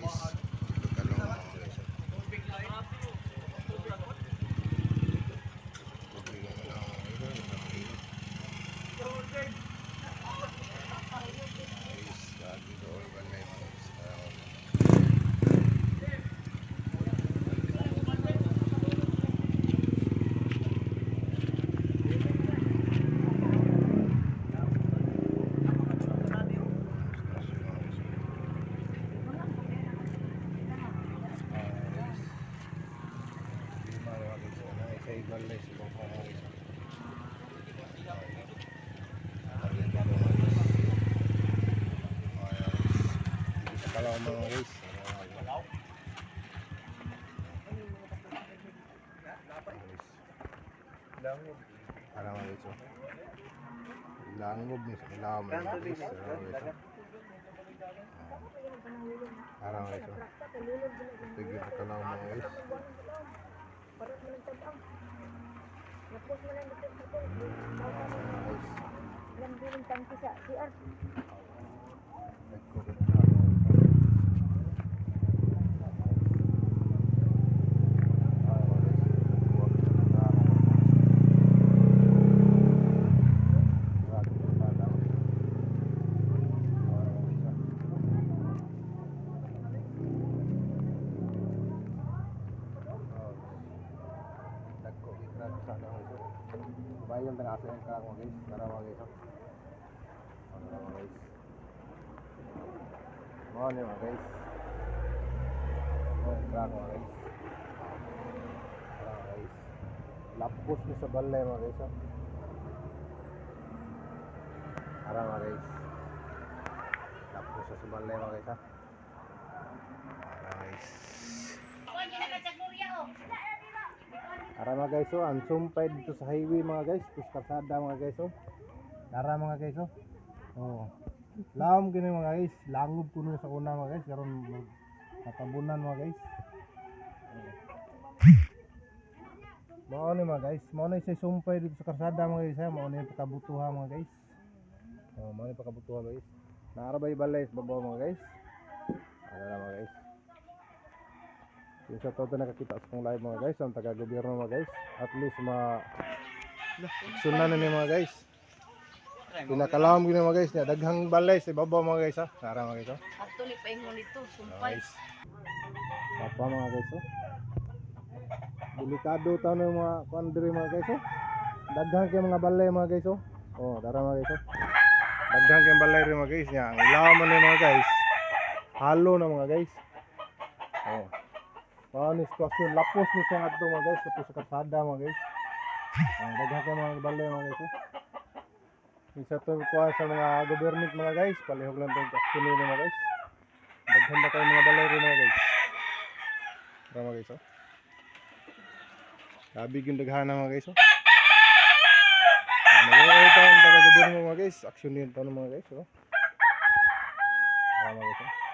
guys. Talong mga guys. Tubig lang lang guys. Lagi doon balay mga guys. Balay sa mga guys. Kalau mga guys. Langob. Para mga guys. Langob ni sa ilaw mga guys. Para mga guys. Tigil sa kalaw mga guys. Tapos mo lang dito sa lambiling tangki sa CR. Bayan tengah asal yang kerang guys, kerang guys. Kerang guys. Mau nih guys. Kerang guys. Kerang guys. Lapus ni sa balay mga guys. Kerang guys. Lapus sa balay mga guys. Kerang guys. Tara mga guys, ang sumpay dito sa highway mga guys, puskarsada mga guys. Tara mga guys. Laom gini mga guys, langob kuno sa una mga guys, karon tatabunan mga guys. Mao ni mga guys, mao ni sa sumpay dito sa karsada mga guys, mao ni pakabutuhan mga guys. Mao ni pakabutuhan guys. Naarabay balay sa babaw mga guys. Ano mga guys. Yung sa todo nakakita sa kong live mga guys, ang taga-gobyerno mga guys. At least sunan na ni mga guys. Pinakalawam gini mga guys, daghang balay sa ibabaw mga guys ha. Tara mga guys. Ato ni paingon dito, sumpay. Papa mga guys. Delikado tayo ng mga kandiri mga guys. Daghang kay mga balay mga guys. Tara mga guys. Daghang kay balay rin mga guys. Ang ilaw man ni mga guys. Halo na mga guys. Ni situasyon lapos ni siya ato mga guys, tapos sa kalsada mga guys. Daghang kay mga balay mga guys. Isa to kuha sa mga government mga guys, palihog lang tong action nila mga guys. Daghang na kayo mga balay rin mga guys. Tara mga guys. Sabi yung daghan na mga guys. Malay tayo ang taga-gobyerno mga guys, action nila tayo mga guys. Tara mga guys.